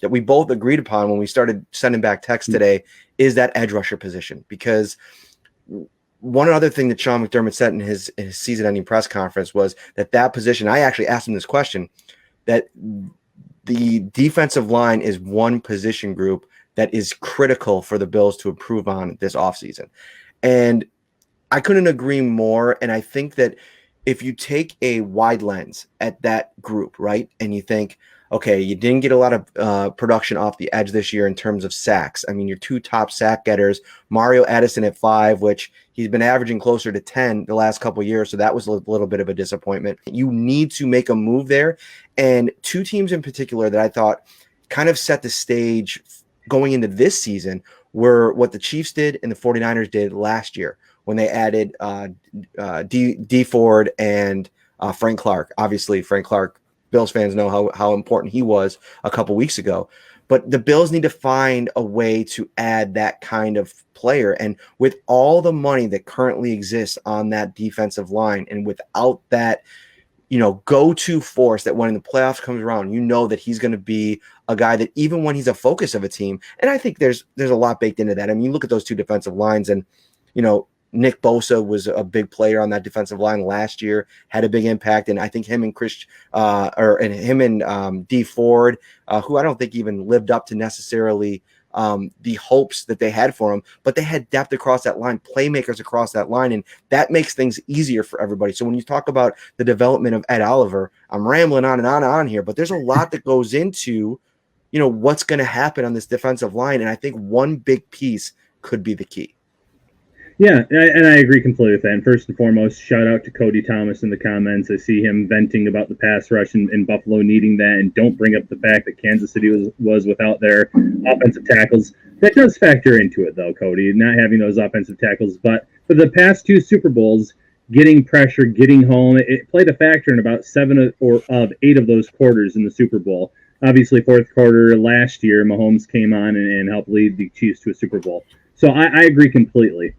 that we both agreed upon when we started sending back texts today is that edge rusher position. Because one other thing that Sean McDermott said in his season-ending press conference was that position, I actually asked him this question, that the defensive line is one position group that is critical for the Bills to improve on this offseason. And I couldn't agree more. And I think that if you take a wide lens at that group, right, and you think, okay, you didn't get a lot of production off the edge this year in terms of sacks. I mean, your two top sack getters, Mario Addison at 5, which he's been averaging closer to 10 the last couple of years, so that was a little bit of a disappointment. You need to make a move there. And two teams in particular that I thought kind of set the stage going into this season were what the Chiefs did and the 49ers did last year when they added D Ford and Frank Clark. Obviously, Frank Clark, Bills fans know how important he was a couple weeks ago. But the Bills need to find a way to add that kind of player. And with all the money that currently exists on that defensive line, and without that, go-to force that when the playoffs comes around, that he's going to be a guy that even when he's a focus of a team, and I think there's a lot baked into that. I mean, you look at those two defensive lines and, Nick Bosa was a big player on that defensive line last year, had a big impact. And I think him and D Ford, who I don't think even lived up to necessarily the hopes that they had for him, but they had depth across that line, playmakers across that line, and that makes things easier for everybody. So when you talk about the development of Ed Oliver, I'm rambling on and on here, but there's a lot that goes into, what's going to happen on this defensive line. And I think one big piece could be the key. Yeah, and I agree completely with that. And first and foremost, shout out to Cody Thomas in the comments. I see him venting about the pass rush and Buffalo needing that, and don't bring up the fact that Kansas City was without their offensive tackles. That does factor into it, though, Cody, not having those offensive tackles. But for the past two Super Bowls, getting pressure, getting home, it played a factor in about 7 of 8 of those quarters in the Super Bowl. Obviously, fourth quarter last year, Mahomes came on and helped lead the Chiefs to a Super Bowl. So I agree completely.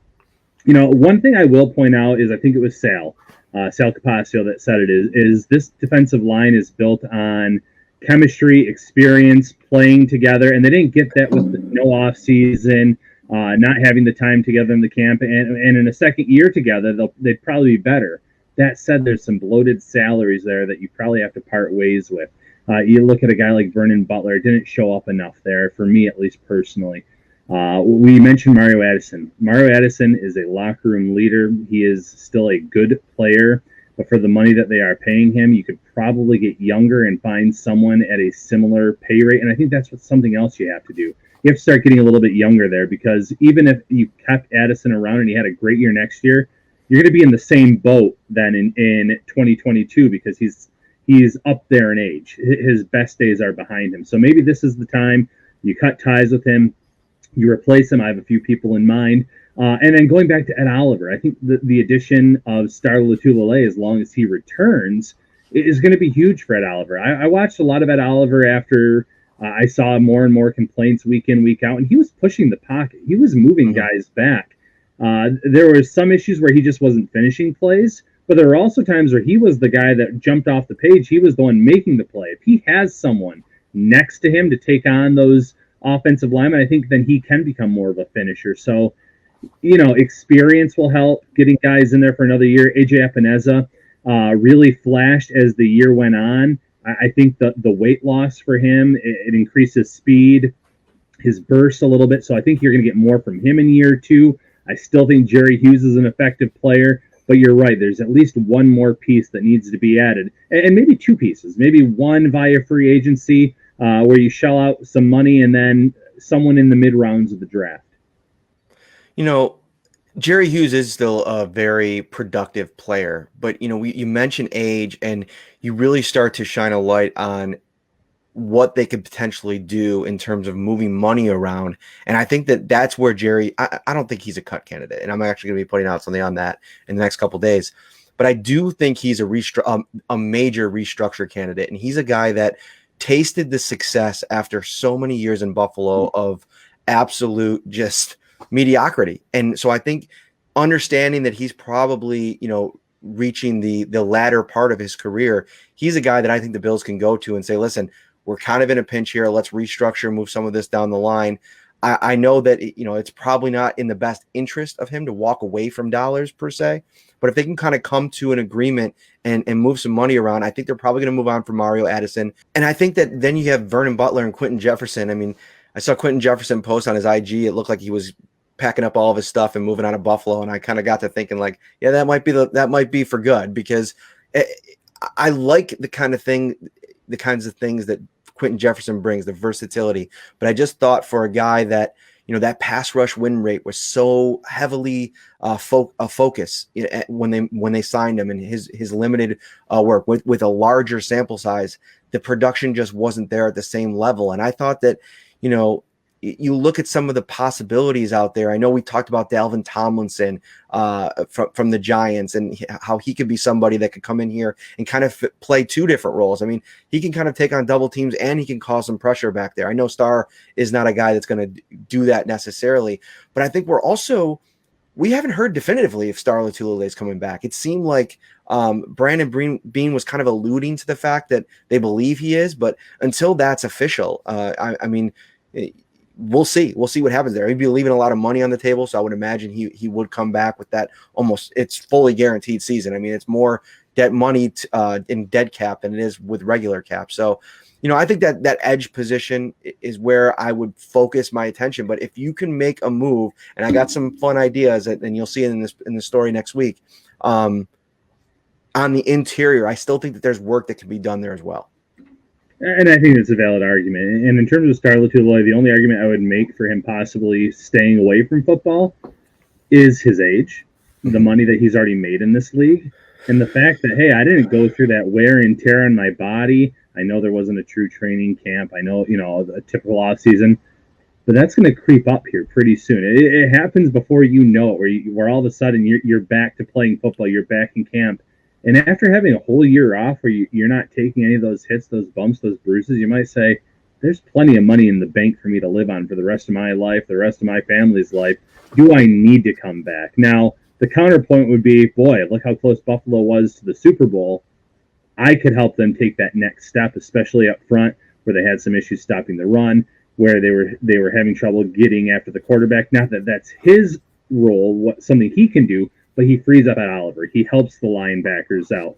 One thing I will point out is I think it was Sal Capaccio that said it is this defensive line is built on chemistry, experience, playing together, and they didn't get that with no offseason, not having the time together in the camp, and in a second year together, they'd probably be better. That said, there's some bloated salaries there that you probably have to part ways with. You look at a guy like Vernon Butler, didn't show up enough there, for me at least personally. We mentioned Mario Addison. Mario Addison is a locker room leader. He is still a good player, but for the money that they are paying him, you could probably get younger and find someone at a similar pay rate. And I think that's something else you have to do. You have to start getting a little bit younger there, because even if you kept Addison around and he had a great year next year, you're going to be in the same boat then in 2022, because he's up there in age. His best days are behind him. So maybe this is the time you cut ties with him. You replace him. I have a few people in mind. And then going back to Ed Oliver, I think the addition of Star Lotulelei, as long as he returns, is going to be huge for Ed Oliver. I watched a lot of Ed Oliver after I saw more and more complaints week in, week out, and he was pushing the pocket. He was moving guys back. There were some issues where he just wasn't finishing plays, but there were also times where he was the guy that jumped off the page. He was the one making the play. If he has someone next to him to take on those offensive lineman, I think then he can become more of a finisher. So, experience will help, getting guys in there for another year. AJ Epineza really flashed as the year went on. I think the weight loss for him, it increases speed, his burst a little bit. So I think you're going to get more from him in year 2. I still think Jerry Hughes is an effective player, but you're right. There's at least one more piece that needs to be added, and maybe 2 pieces, maybe one via free agency, where you shell out some money, and then someone in the mid rounds of the draft. Jerry Hughes is still a very productive player, but you mentioned age, and you really start to shine a light on what they could potentially do in terms of moving money around. And I think that's where Jerry, I don't think he's a cut candidate, and I'm actually going to be putting out something on that in the next couple of days. But I do think he's a major restructure candidate, and he's a guy that tasted the success after so many years in Buffalo of absolute just mediocrity. And so I think understanding that he's probably, reaching the latter part of his career, he's a guy that I think the Bills can go to and say, listen, we're kind of in a pinch here. Let's restructure, move some of this down the line. I know that it's probably not in the best interest of him to walk away from dollars per se, but if they can kind of come to an agreement and move some money around, I think they're probably going to move on from Mario Addison. And I think that then you have Vernon Butler and Quentin Jefferson. I mean, I saw Quentin Jefferson post on his IG. It looked like he was packing up all of his stuff and moving out of Buffalo, and I kind of got to thinking like, yeah, that might be for good, because I like the kinds of things that Quentin Jefferson brings, the versatility. But I just thought for a guy that, that pass rush win rate was so heavily a focus when they signed him, and his limited work with a larger sample size, the production just wasn't there at the same level. And I thought that, you look at some of the possibilities out there. I know we talked about Dalvin Tomlinson from the Giants, and how he could be somebody that could come in here and kind of play two different roles. I mean, he can kind of take on double teams and he can cause some pressure back there. I know Starr is not a guy that's going to do that necessarily, but I think we haven't heard definitively if Star Lotulelei is coming back. It seemed like Brandon Beane was kind of alluding to the fact that they believe he is, but until that's official, I mean, we'll see. We'll see what happens there. He'd be leaving a lot of money on the table, so I would imagine he would come back with that it's fully guaranteed season. I mean, it's more dead money in dead cap than it is with regular cap. So, I think that edge position is where I would focus my attention. But if you can make a move, and I got some fun ideas, and you'll see it in the story next week, on the interior, I still think that there's work that can be done there as well. And I think that's a valid argument. And in terms of Star Lotulelei, the only argument I would make for him possibly staying away from football is his age, the money that he's already made in this league, and the fact that, hey, I didn't go through that wear and tear on my body. I know there wasn't a true training camp. I know, a typical offseason. But that's going to creep up here pretty soon. It happens before you know it, where all of a sudden you're back to playing football. You're back in camp. And after having a whole year off where you're not taking any of those hits, those bumps, those bruises, you might say, there's plenty of money in the bank for me to live on for the rest of my life, the rest of my family's life. Do I need to come back? Now, the counterpoint would be, boy, look how close Buffalo was to the Super Bowl. I could help them take that next step, especially up front where they had some issues stopping the run, where they were having trouble getting after the quarterback. Not that that's his role, something he can do, but he frees up at Oliver. He helps the linebackers out.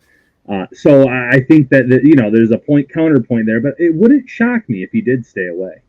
So I think that there's a counterpoint there, but it wouldn't shock me if he did stay away.